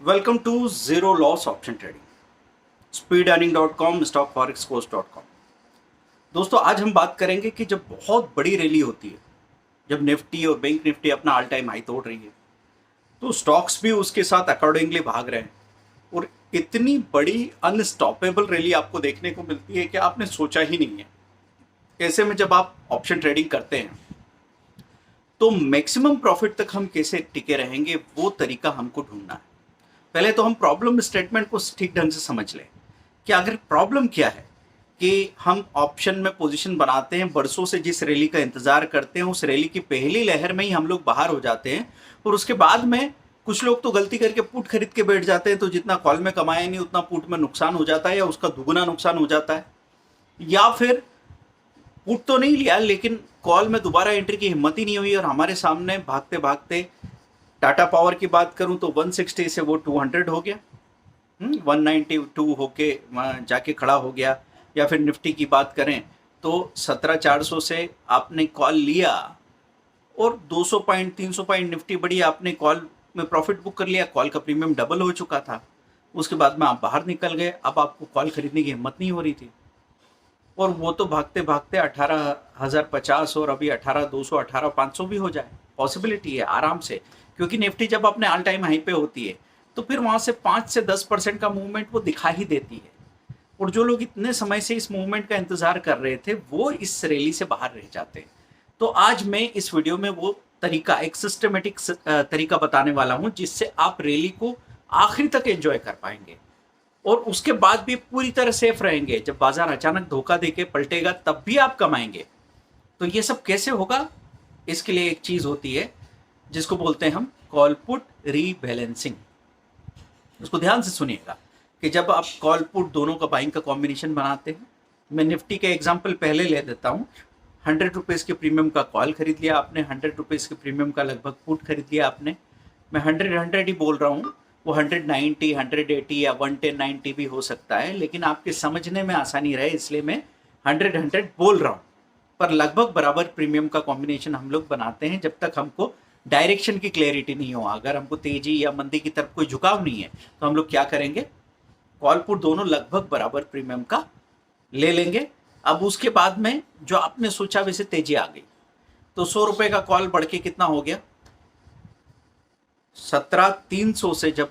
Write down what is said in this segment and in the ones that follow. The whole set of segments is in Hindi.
Welcome to zero loss option trading, speedearning.com, stockforexcourse.com। दोस्तों, आज हम बात करेंगे कि जब बहुत बड़ी रैली होती है, जब निफ्टी और बैंक निफ्टी अपना ऑल टाइम हाई तोड़ रही है, तो स्टॉक्स भी उसके साथ अकॉर्डिंगली भाग रहे हैं और इतनी बड़ी अनस्टॉपेबल रैली आपको देखने को मिलती है कि आपने सोचा ही नहीं है। ऐसे में जब आप ऑप्शन ट्रेडिंग करते हैं तो मैक्सिमम प्रॉफिट तक हम कैसे टिके रहेंगे, वो तरीका हमको ढूंढना है। पहले तो हम प्रॉब्लम स्टेटमेंट को ठीक ढंग से समझ लें कि अगर प्रॉब्लम क्या है कि हम ऑप्शन में पोजीशन बनाते हैं, बरसों से जिस रैली का इंतजार करते हैं उस रैली की पहली लहर में ही हम लोग बाहर हो जाते हैं और उसके बाद में कुछ लोग तो गलती करके पुट खरीद के बैठ जाते हैं, तो जितना कॉल में कमाया नहीं उतना पुट में नुकसान हो जाता है या उसका दुगुना नुकसान हो जाता है। या फिर पुट तो नहीं लिया लेकिन कॉल में दोबारा एंट्री की हिम्मत ही नहीं हुई और हमारे सामने भागते भागते टाटा पावर की बात करूं तो 160 से वो 200 हो गया, 192 होके जाके खड़ा हो गया। या फिर निफ्टी की बात करें तो 17,400 से आपने कॉल लिया और 200 पॉइंट 300 पॉइंट निफ्टी बढ़ी, आपने कॉल में प्रॉफिट बुक कर लिया, कॉल का प्रीमियम डबल हो चुका था। उसके बाद में आप बाहर निकल गए, अब आपको कॉल खरीदने की हिम्मत नहीं हो रही थी और वो तो भागते भागते 18,050 और अभी 18,200 18,500 भी हो जाए, पॉसिबिलिटी है आराम से। क्योंकि निफ्टी जब अपने ऑल टाइम हाई पे होती है तो फिर वहां से 5 से 10% का मूवमेंट वो दिखा ही देती है और जो लोग इतने समय से इस मूवमेंट का इंतजार कर रहे थे वो इस रैली से बाहर रह जाते हैं। तो आज मैं इस वीडियो में वो तरीका, एक सिस्टमेटिक तरीका बताने वाला हूं जिससे आप रैली को आखिरी तक एंजॉय कर पाएंगे और उसके बाद भी पूरी तरह सेफ रहेंगे। जब बाजार अचानक धोखा देके पलटेगा तब भी आप कमाएंगे। तो ये सब कैसे होगा, इसके लिए एक चीज होती है जिसको बोलते हैं हम कॉल पुट रीबैलेंसिंग। उसको ध्यान से सुनिएगा कि जब आप कॉल पुट दोनों का बाइंग का कॉम्बिनेशन बनाते हैं, मैं निफ्टी का एग्जांपल पहले ले देता हूँ। 100 रुपीज़ के प्रीमियम का कॉल खरीद लिया आपने, 100 रुपीज़ के प्रीमियम का लगभग पुट खरीद लिया आपने। मैं 100 ही बोल रहा हूँ, वो 190 180 या 110 90 भी हो सकता है, लेकिन आपके समझने में आसानी रहे इसलिए मैं 100 बोल रहा हूँ। पर लगभग बराबर प्रीमियम का कॉम्बिनेशन हम लोग बनाते हैं जब तक हमको डायरेक्शन की क्लैरिटी नहीं हो। अगर हमको तेजी या मंदी की तरफ कोई झुकाव नहीं है तो हम लोग क्या करेंगे, कॉल पुट दोनों लगभग बराबर प्रीमियम का ले लेंगे। अब उसके बाद में जो आपने सोचा वैसे तेजी आ गई तो 100 रुपए का कॉल बढ़ के कितना हो गया, 17,300 से जब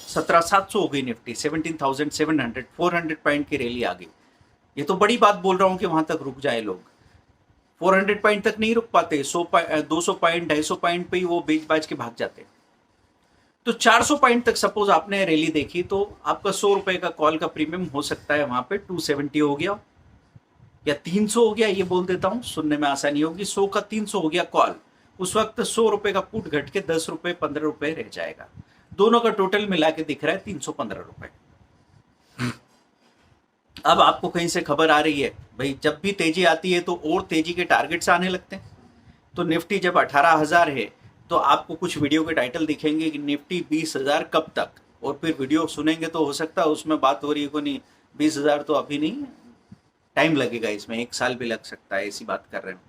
17,700 हो गई निफ्टी, 17,700, 400 पॉइंट की रैली आ गई। ये तो बड़ी बात बोल रहा हूं कि वहां तक रुक जाए लोग, 400 पॉइंट तक नहीं रुक पाते, 200 पॉइंट 250 पॉइंट पे ही वो बेच बाज के भाग जाते। तो 400 पॉइंट तक सपोज आपने रैली देखी तो आपका 100 रुपए का कॉल का प्रीमियम हो सकता है वहां पे 270 हो गया या 300 हो गया, ये बोल देता हूं सुनने में आसानी होगी। 100 का 300 हो गया कॉल, उस वक्त 100 रुपए का पुट घट के 10 रुपए 15 रुपए रह जाएगा। दोनों का टोटल मिला के दिख रहा है 315 रुपए। अब आपको कहीं से खबर आ रही है भाई, जब भी तेजी आती है तो और तेजी के टारगेट्स आने लगते हैं। तो निफ्टी जब 18,000 है तो आपको कुछ वीडियो के टाइटल दिखेंगे कि निफ्टी 20,000 कब तक, और फिर वीडियो सुनेंगे तो हो सकता है उसमें बात हो रही है को नहीं 20,000 तो अभी नहीं, टाइम लगेगा, इसमें 1 साल भी लग सकता है, ऐसी बात कर रहे हैं।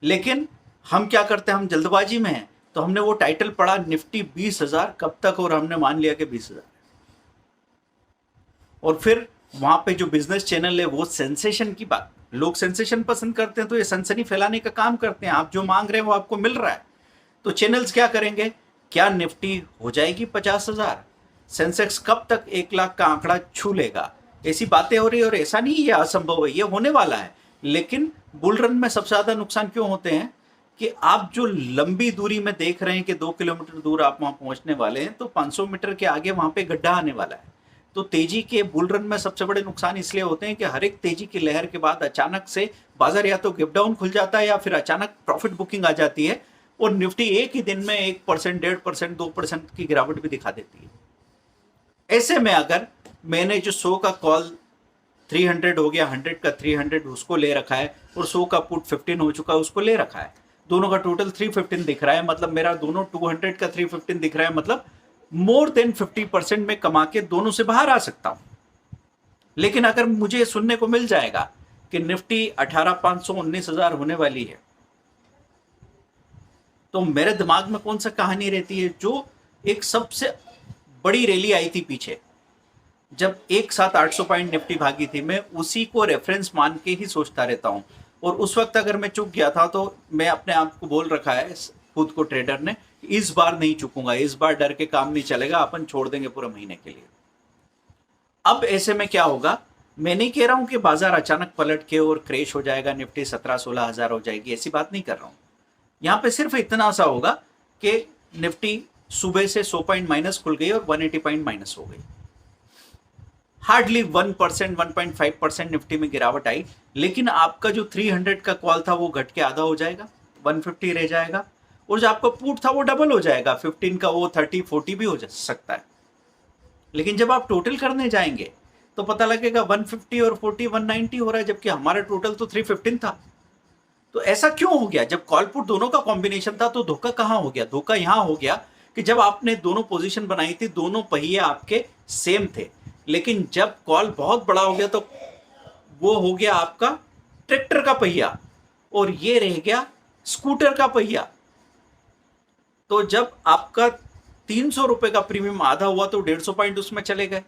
लेकिन हम क्या करते हैं, हम जल्दबाजी में हैं तो हमने वो टाइटल पढ़ा निफ्टी 20,000 कब तक और हमने मान लिया कि 20,000, और फिर वहां पे जो बिजनेस चैनल है वो सेंसेशन की बात, लोग सेंसेशन पसंद करते हैं तो ये सनसनी फैलाने का काम करते हैं। आप जो मांग रहे हैं वो आपको मिल रहा है तो चैनल्स क्या करेंगे, क्या निफ्टी हो जाएगी 50,000, सेंसेक्स कब तक 1 लाख का आंकड़ा छू लेगा, ऐसी बातें हो रही है। और ऐसा नहीं ये असंभव है, ये होने वाला है। लेकिन बुल रन में सबसे ज्यादा नुकसान क्यों होते हैं कि आप जो लंबी दूरी में देख रहे हैं कि 2 किलोमीटर दूर आप वहां पहुंचने वाले हैं तो 500 मीटर के आगे वहां पे गड्ढा आने वाला है। तो तेजी के बुल रन में सबसे बड़े नुकसान इसलिए होते हैं कि हर एक तेजी की लहर के बाद अचानक से बाजार या तो गिव डाउन खुल जाता है या फिर अचानक प्रॉफिट बुकिंग आ जाती है और निफ्टी एक ही दिन में 1%, 1.5%, 2% की गिरावट भी दिखा देती है। ऐसे में अगर मैंने जो 100 का कॉल 300 हो गया, 100 का 300 उसको ले रखा है और 100 का पुट 15 हो चुका है उसको ले रखा है, दोनों का टोटल 315 दिख रहा है, मतलब मेरा दोनों 200 का 315 दिख रहा है, मतलब मोर देन 50% में कमा के दोनों से बाहर आ सकता हूं। लेकिन अगर मुझे सुनने को मिल जाएगा कि निफ्टी 18,500 19,000 होने वाली है तो मेरे दिमाग में कौन सा कहानी रहती है, जो एक सबसे बड़ी रैली आई थी पीछे, जब एक साथ 800 पॉइंट निफ्टी भागी थी, मैं उसी को रेफरेंस मान के ही सोचता रहता हूँ। और उस वक्त अगर मैं चूक गया था तो मैं अपने आप को बोल रखा है, खुद को ट्रेडर ने, इस बार नहीं चुकूंगा, इस बार डर के काम नहीं चलेगा, अपन छोड़ देंगे पूरे महीने के लिए। अब ऐसे में क्या होगा, मैं नहीं कह रहा हूं कि बाजार अचानक पलट के और क्रैश हो जाएगा, निफ्टी 17-16 हजार हो जाएगी, ऐसी बात नहीं कर रहा हूं। यहां पे सिर्फ इतना सा होगा कि निफ्टी सुबह से 100 पॉइंट माइनस खुल गई और 180 पॉइंट माइनस हो गई। हार्डली 1%, 1.5% निफ्टी में गिरावट आई, लेकिन आपका जो 300 का कॉल था वो घट के आधा हो जाएगा, 150 रह जाएगा, और जो आपका पुट था वो डबल हो जाएगा, 15 का वो 30-40 भी हो सकता है। लेकिन जब आप टोटल करने जाएंगे तो पता लगेगा 150 और 40 190 हो रहा है, जबकि हमारा टोटल तो 315 था। तो ऐसा क्यों हो गया? जब कॉल पुट दोनों का कॉम्बिनेशन था तो धोखा कहां हो गया? धोखा यहां हो गया कि जब आपने दोनों पोजीशन बनाई थी, दोनों पहिए आपके सेम थे, लेकिन जब कॉल बहुत बड़ा हो गया तो वो हो गया आपका ट्रैक्टर का पहिया और ये रह गया स्कूटर का पहिया। तो जब आपका 300 रुपए का प्रीमियम आधा हुआ तो 150 पॉइंट उसमें चले गए,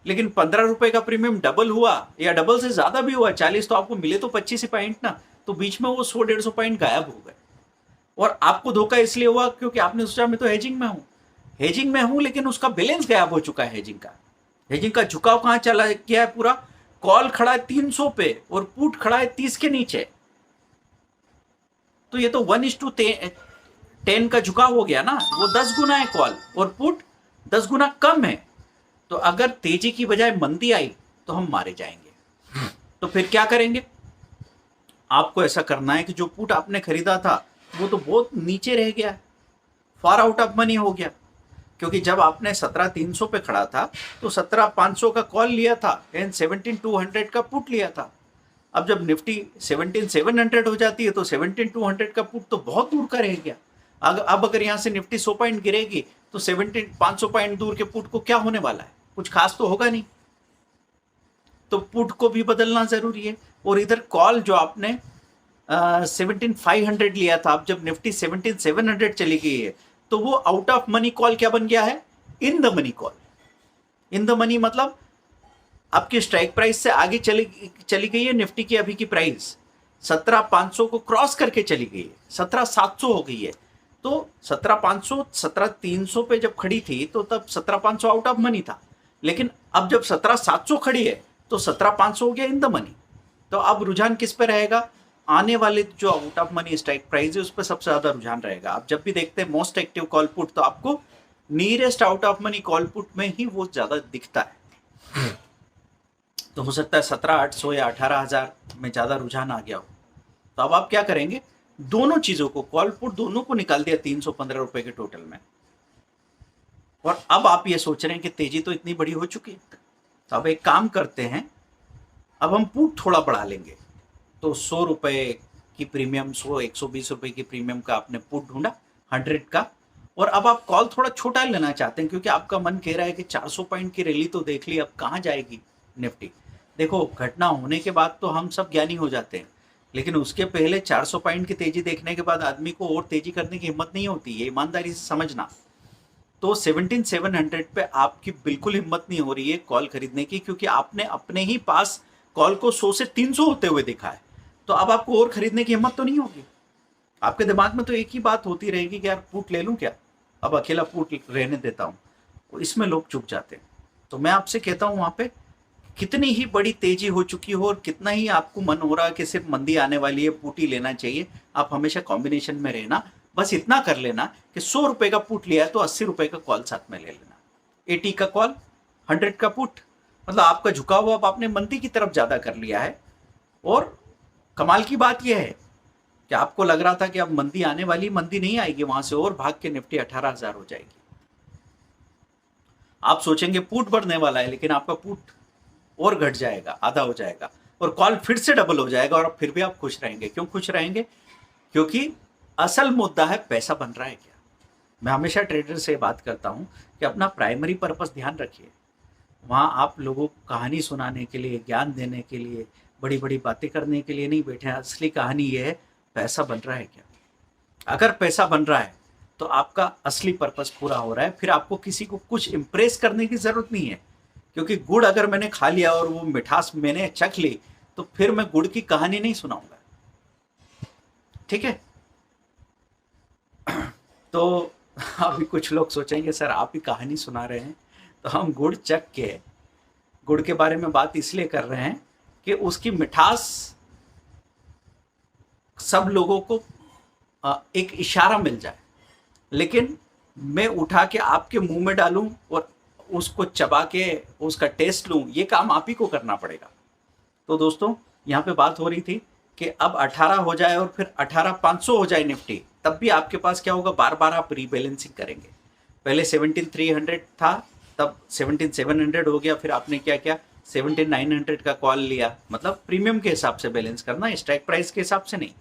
लेकिन 15 रुपए का प्रीमियम डबल हुआ या डबल से ज्यादा भी हुआ, 40, तो आपको मिले तो 25 पॉइंट ना, तो बीच में वो 100-150 पॉइंट गायब हो गए। और आपको धोखा इसलिए हुआ क्योंकि आपने सोचा मैं तो हेजिंग में हूं, लेकिन उसका बैलेंस गायब हो चुका है। हेजिंग का झुकाव कहां चला गया है? पूरा कॉल खड़ा है 300 पे और पुट खड़ा है 30 के नीचे, तो ये तो 1:10 का झुकाव हो गया ना, वो 10 गुना है कॉल और पुट 10 गुना कम है। तो अगर तेजी की बजाय मंदी आई तो हम मारे जाएंगे। तो फिर क्या करेंगे? आपको ऐसा करना है कि जो पुट आपने खरीदा था वो तो बहुत नीचे रह गया, फार आउट ऑफ मनी हो गया, क्योंकि जब आपने 17,300 पे खड़ा था तो 17,500 का कॉल लिया था एंड 17,200 का पुट लिया था। अब जब निफ्टी 17,700 हो जाती है तो 17,200 का पुट तो बहुत दूर का रह गया। अब अगर यहाँ से निफ्टी 100 पॉइंट गिरेगी तो 17,500 पॉइंट दूर के पुट को क्या होने वाला है? कुछ खास तो होगा नहीं। तो पुट को भी बदलना जरूरी है। और इधर कॉल जो आपने 17,500 लिया था, अब जब निफ्टी 17,700 चली गई है तो वो आउट ऑफ मनी कॉल क्या बन गया है? In the money call. In the money मतलब आपकी स्ट्राइक प्राइस से आगे चली गई है निफ्टी की अभी की प्राइस, 17,500 को क्रॉस करके चली गई है, 17,700 हो गई है। तो 17,500 17,300 पे जब खड़ी थी तो तब 17,500 आउट ऑफ मनी था, लेकिन अब जब 17,700 खड़ी है तो 17,500 हो गया इन द मनी। तो अब रुझान किस पे रहेगा? आने वाले जो out of money strike price है उस पर सबसे ज्यादा रुझान रहेगा। आप जब भी देखते हैं मोस्ट एक्टिव कॉल पुट तो आपको nearest out of money call put में ही वो ज्यादा दिखता है। तो हो सकता है 17,800 या 18,000 में ज्यादा रुझान आ गया हो। तो अब आप क्या करेंगे? दोनों चीजों को, कॉल पुट दोनों को निकाल दिया 315 रुपए के टोटल में, और अब आप ये सोच रहे हैं कि तेजी तो इतनी बड़ी हो चुकी है, तो अब एक काम करते हैं, अब हम पुट थोड़ा बढ़ा लेंगे। तो 100 रुपए की प्रीमियम, 120 रुपए की प्रीमियम का आपने पुट ढूंढा 100 का, और अब आप कॉल थोड़ा छोटा लेना चाहते हैं क्योंकि आपका मन कह रहा है कि 400 पॉइंट की रैली तो देख ली, अब कहाँ जाएगी निफ्टी। देखो, घटना होने के बाद तो हम सब ज्ञानी हो जाते हैं, लेकिन उसके पहले 400 पॉइंट की तेजी देखने के बाद आदमी को और तेजी करने की हिम्मत नहीं होती, ये ईमानदारी से समझना। तो 17,700 पे आपकी बिल्कुल हिम्मत नहीं हो रही है कॉल खरीदने की, क्योंकि आपने अपने ही पास कॉल को 100 से 300 होते हुए देखा है। तो अब आपको और खरीदने की हिम्मत तो नहीं होगी। आपके दिमाग में तो एक ही बात होती रहेगी कि यार पुट ले लूं क्या, अब अकेला पुट रहने देता हूं। तो इसमें लोग चुक जाते हैं। तो मैं आपसे कहता हूं, वहां पे कितनी ही बड़ी तेजी हो चुकी हो और कितना ही आपको मन हो रहा है कि सिर्फ मंदी आने वाली है, पुट ही लेना चाहिए, आप हमेशा कॉम्बिनेशन में रहना। बस इतना कर लेना कि 100 रुपए का पुट लिया है तो 80 रुपए का कॉल साथ में ले लेना। 80 का कॉल, 100 का पुट, मतलब आपका झुकाव अब आपने मंदी की तरफ ज्यादा कर लिया है। और कमाल की बात यह है कि आपको लग रहा था कि अब मंदी आने वाली, मंदी नहीं आएगी, वहां से और भाग के निफ्टी 18,000 हो जाएगी। आप सोचेंगे पुट बढ़ने वाला है, लेकिन आपका पुट और घट जाएगा, आधा हो जाएगा, और कॉल फिर से डबल हो जाएगा, और फिर भी आप खुश रहेंगे। क्यों खुश रहेंगे? क्योंकि असल मुद्दा है पैसा बन रहा है क्या। मैं हमेशा ट्रेडर से बात करता हूं कि अपना प्राइमरी पर्पस ध्यान रखिए। वहां आप लोगों को कहानी सुनाने के लिए, ज्ञान देने के लिए, बड़ी बड़ी बातें करने के लिए नहीं बैठे हैं। असली कहानी ये है, पैसा बन रहा है क्या। अगर पैसा बन रहा है तो आपका असली पर्पस पूरा हो रहा है। फिर आपको किसी को कुछ इम्प्रेस करने की जरूरत नहीं है, क्योंकि गुड़ अगर मैंने खा लिया और वो मिठास मैंने चख ली तो फिर मैं गुड़ की कहानी नहीं सुनाऊंगा। ठीक है। तो अभी कुछ लोग सोचेंगे सर आप ही कहानी सुना रहे हैं, तो हम गुड़ चख के गुड़ के बारे में बात इसलिए कर रहे हैं कि उसकी मिठास सब लोगों को एक इशारा मिल जाए, लेकिन मैं उठा के आपके मुंह में डालूं और उसको चबा के उसका टेस्ट लूं, ये काम आप ही को करना पड़ेगा। तो दोस्तों यहाँ पे बात हो रही थी कि अब 18 हो जाए और फिर 18,500 हो जाए निफ्टी, तब भी आपके पास क्या होगा, बार बार आप रीबैलेंसिंग करेंगे। पहले 17,300 था, तब 17,700 हो गया, फिर आपने क्या किया 17,900 का कॉल लिया, मतलब प्रीमियम के हिसाब से बैलेंस करना, स्ट्राइक प्राइस के हिसाब से नहीं।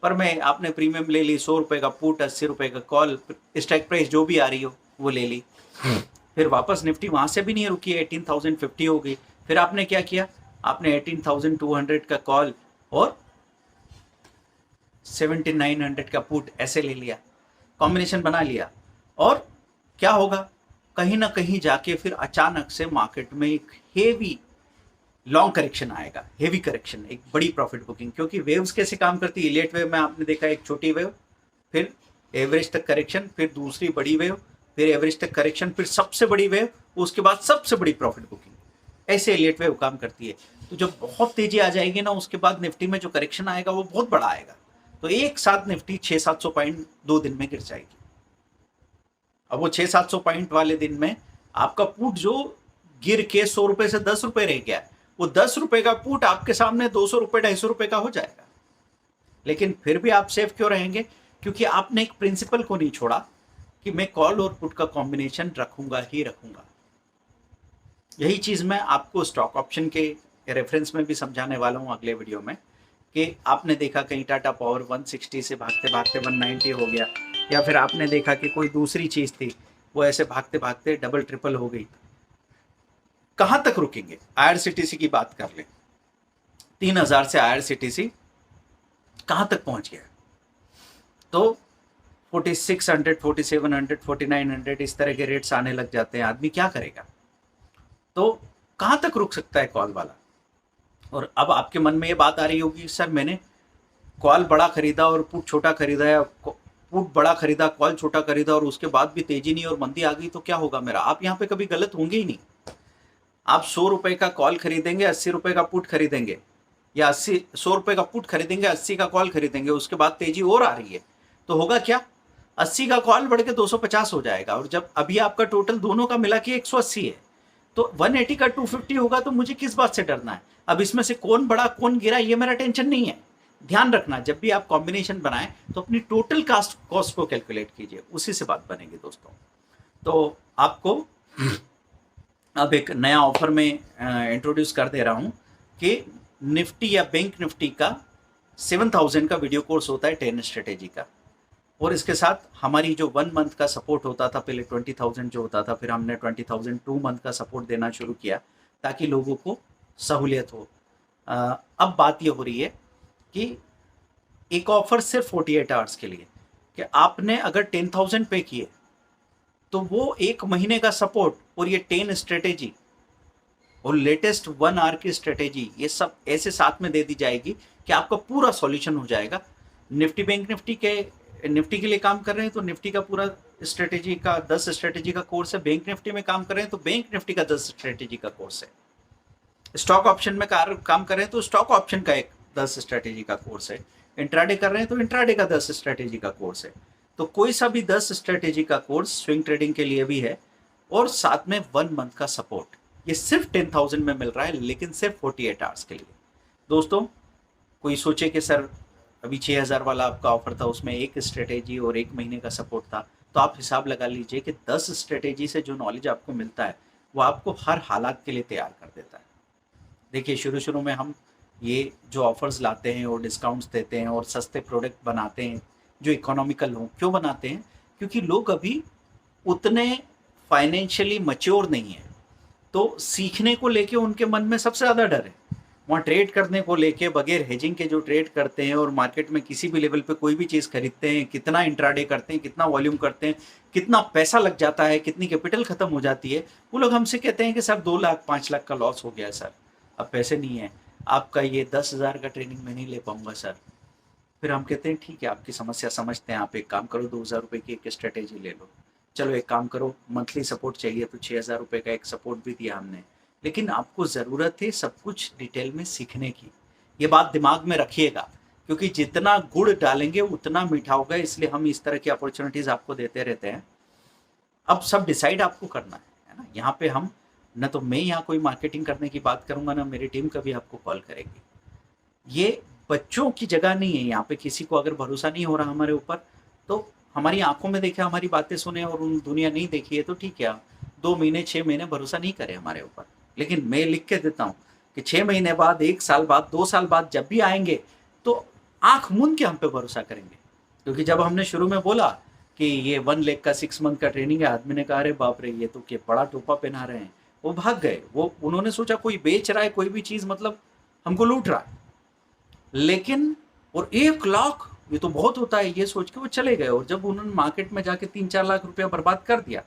पर मैं आपने प्रीमियम ले ली, 100 रुपये का पुट, 80 रुपये का कॉल, स्ट्राइक प्राइस जो भी आ रही हो वो ले ली। फिर वापस निफ्टी वहां से भी नहीं रुकी, 18,050 हो गई। फिर आपने क्या किया, आपने 18,200 का कॉल और 17,900 का पुट ऐसे ले लिया, कॉम्बिनेशन बना लिया। और क्या होगा, कहीं ना कहीं जाके फिर अचानक से मार्केट में एक हेवी लॉन्ग करेक्शन आएगा, हेवी करेक्शन, एक बड़ी प्रॉफिट बुकिंग। क्योंकि वेव्स कैसे काम करती है, लेट वेव में आपने देखा एक छोटी वेव, फिर एवरेज तक करेक्शन, फिर दूसरी बड़ी वेव, फिर एवरेज तक करेक्शन, फिर सबसे बड़ी वेव, उसके बाद सबसे बड़ी प्रॉफिट बुकिंग। ऐसे लेट वेव काम करती है। तो जब बहुत तेजी आ जाएगी ना, उसके बाद निफ्टी में जो करेक्शन आएगा वो बहुत बड़ा आएगा। तो एक साथ निफ्टी 600-700 पॉइंट 2 दिन में गिर जाएगी। अब वो 600-700 पॉइंट वाले दिन में आपका पुट जो गिर के 100 रुपए से 10 रुपए रह गया, वो 10 रुपए का पुट आपके सामने 200 रुपए 250 रुपए का हो जाएगा। लेकिन फिर भी आप सेफ क्यों रहेंगे, क्योंकि आपने एक प्रिंसिपल को नहीं छोड़ा कि मैं कॉल और पुट का कॉम्बिनेशन रखूंगा ही रखूंगा। यही चीज मैं आपको स्टॉक ऑप्शन के रेफरेंस में भी समझाने वाला हूं अगले वीडियो में, कि आपने देखा कहीं टाटा पावर 160 से भागते भागते 190 हो गया, या फिर आपने देखा कि कोई दूसरी चीज थी वो ऐसे भागते भागते डबल ट्रिपल हो गई। कहां तक रुकेंगे। आईआरसीटीसी की बात कर ले, 3,000 से आईआरसीटीसी कहां तक पहुंच गया, तो 4600, 4700, 4900 इस तरह के रेट्स आने लग जाते हैं। आदमी क्या करेगा। तो कहां तक रुक सकता है कॉल वाला। और अब आपके मन में ये बात आ रही होगी, सर मैंने कॉल बड़ा खरीदा और पुट छोटा खरीदा, या पुट बड़ा खरीदा कॉल छोटा खरीदा और उसके बाद भी तेजी नहीं और मंदी आ गई, तो क्या होगा मेरा। आप यहाँ पे कभी गलत होंगे ही नहीं। आप 100 रुपए का कॉल खरीदेंगे, 80 रुपए का पुट खरीदेंगे, या 100 रुपए का पुट खरीदेंगे, 80 का कॉल खरीदेंगे, उसके बाद तेजी और आ रही है, तो होगा क्या, 80 का कॉल बढ़ के 250 हो जाएगा। और जब अभी आपका टोटल दोनों का मिला के 180 है, तो 180 का 250 होगा, तो मुझे किस बात से डरना है। अब इसमें से कौन बड़ा कौन गिरा ये मेरा टेंशन नहीं है। ध्यान रखना, जब भी आप कॉम्बिनेशन बनाएं तो अपनी टोटल कॉस्ट को कैलकुलेट कीजिए, उसी से बात बनेगी दोस्तों। तो आपको अब एक नया ऑफर में इंट्रोड्यूस कर दे रहा हूं कि निफ्टी या बैंक निफ्टी का 7,000 का वीडियो कोर्स होता है 10 स्ट्रेटेजी का, और इसके साथ हमारी जो 1 मंथ का सपोर्ट होता था, पहले 20,000 जो होता था, फिर हमने 20,000 2 मंथ का सपोर्ट देना शुरू किया ताकि लोगों को सहूलियत हो। अब बात ये हो रही है कि एक ऑफर सिर्फ 48 आवर्स के लिए, कि आपने अगर 10,000 पे किए तो वो 1 महीने का सपोर्ट और ये 10 स्ट्रेटेजी और लेटेस्ट 1 आवर की स्ट्रेटेजी, ये सब ऐसे साथ में दे दी जाएगी कि आपका पूरा सॉल्यूशन हो जाएगा। निफ्टी बैंक निफ्टी के लिए काम कर रहे हैं तो निफ्टी का पूरा स्ट्रेटेजी का 10 स्ट्रेटेजी का कोर्स है। बैंक निफ्टी में काम कर रहे हैं तो बैंक निफ्टी का 10 स्ट्रेटेजी का कोर्स है। स्टॉक ऑप्शन में काम कर रहे हैं तो स्टॉक ऑप्शन का एक 10 स्ट्रेटेजी का कोर्स है। इंट्राडे कर रहे हैं तो इंट्राडे का 10 स्ट्रेटेजी का कोर्स है। तो कोई सा भी 10 स्ट्रेटेजी का कोर्स स्विंग ट्रेडिंग के लिए भी है, और साथ में 1 मंथ का सपोर्ट। ये सिर्फ 10,000 में मिल रहा है, लेकिन सिर्फ 48 आवर्स के लिए। दोस्तों कोई सोचे कि सर अभी 6,000 वाला आपका ऑफर था, उसमें 1 स्ट्रेटेजी और 1 महीने का सपोर्ट था, तो आप हिसाब लगा लीजिए कि 10 स्ट्रेटेजी से जो नॉलेज आपको मिलता है वो आपको हर हालात के लिए तैयार कर देता है। देखिए शुरू शुरू में हम ये जो ऑफर्स लाते हैं और डिस्काउंट्स देते हैं और सस्ते प्रोडक्ट बनाते हैं जो इकोनॉमिकल हों, क्यों बनाते हैं, क्योंकि लोग अभी उतने फाइनेंशियली मैच्योर नहीं है, तो सीखने को लेके उनके मन में सबसे ज़्यादा डर है। वहाँ ट्रेड करने को लेके बगैर हेजिंग के जो ट्रेड करते हैं और मार्केट में किसी भी लेवल पे कोई भी चीज़ खरीदते हैं, कितना इंट्राडे करते हैं, कितना वॉल्यूम करते हैं, कितना पैसा लग जाता है, कितनी कैपिटल खत्म हो जाती है, वो लोग हमसे कहते हैं कि सर 2 लाख 5 लाख का लॉस हो गया सर, अब पैसे नहीं है, आपका ये 10,000 का ट्रेनिंग मैं नहीं ले पाऊंगा सर। फिर हम कहते हैं ठीक है, आपकी समस्या समझते हैं, आप एक काम करो 2,000 रुपये की एक स्ट्रेटेजी ले लो। चलो एक काम करो, मंथली सपोर्ट चाहिए तो 6,000 रुपये का एक सपोर्ट भी दिया हमने, लेकिन आपको ज़रूरत है सब कुछ डिटेल में सीखने की। ये बात दिमाग में रखिएगा, क्योंकि जितना गुड़ डालेंगे उतना मीठा होगा, इसलिए हम इस तरह की अपॉर्चुनिटीज़ आपको देते रहते हैं। अब सब डिसाइड आपको करना है ना। यहाँ पे हम न तो मैं यहाँ कोई मार्केटिंग करने की बात करूंगा, ना मेरी टीम कभी आपको कॉल करेगी। ये बच्चों की जगह नहीं है। यहाँ पे किसी को अगर भरोसा नहीं हो रहा हमारे ऊपर, तो हमारी आंखों में देखे, हमारी बातें सुने और उन दुनिया नहीं देखी है तो ठीक है, 2 महीने 6 महीने भरोसा नहीं करे हमारे ऊपर, लेकिन मैं लिख के देता हूँ कि 6 महीने बाद, 1 साल बाद, 2 साल बाद जब भी आएंगे तो आंख मूंद के हम पे भरोसा करेंगे। क्योंकि जब हमने शुरू में बोला कि ये 1 लाख का 6 मंथ का ट्रेनिंग है, आदमी ने कहा अरे बाप रे, ये तो क्या बड़ा टोपा पहना रहे हैं, वो भाग गए। वो उन्होंने सोचा कोई बेच रहा है कोई भी चीज़, मतलब हमको लूट रहा है। लेकिन और 1 लाख ये तो बहुत होता है, ये सोच के वो चले गए। और जब उन्होंने मार्केट में जाके 3-4 लाख रुपया बर्बाद कर दिया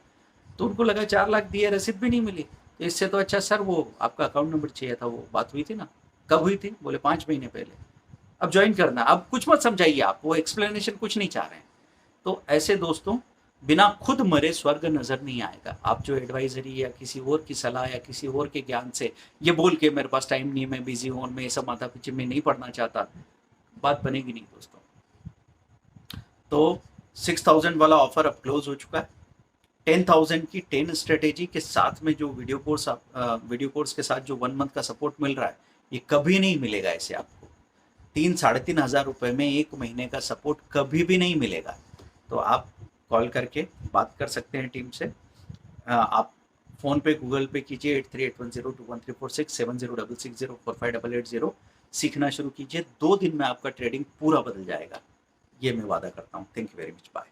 तो उनको लगा 4 लाख दिए, रसीद भी नहीं मिली। तो इससे तो अच्छा सर वो आपका अकाउंट नंबर चाहिए था, वो बात हुई थी ना, कब हुई थी? बोले 5 महीने पहले। अब ज्वाइन करना, अब कुछ मत समझाइए, आप वो एक्सप्लेनेशन कुछ नहीं चाह रहे हैं। तो ऐसे दोस्तों, बिना खुद मरे स्वर्ग नजर नहीं आएगा। आप जो एडवाइजरी या किसी और की सलाह या किसी और के ज्ञान से ये बोल के मेरे पास टाइम नहीं है, मैं बिजी हूँ और मैं ये सब माथा पीछे में नहीं पढ़ना चाहता, बात बनेगी नहीं दोस्तों। तो 6,000 वाला ऑफर अब क्लोज हो चुका है। 10,000 की 10 स्ट्रेटेजी के साथ में जो वीडियो कोर्स के साथ जो 1 मंथ का सपोर्ट मिल रहा है, ये कभी नहीं मिलेगा ऐसे आपको। 3-3,500 रुपये में 1 महीने का सपोर्ट कभी भी नहीं मिलेगा। तो आप कॉल करके बात कर सकते हैं टीम से। आप फ़ोन पे गूगल पे कीजिए 8381021346 7066045880, सीखना शुरू कीजिए। 2 दिन में आपका ट्रेडिंग पूरा बदल जाएगा, ये मैं वादा करता हूँ। Thank you very much, bye.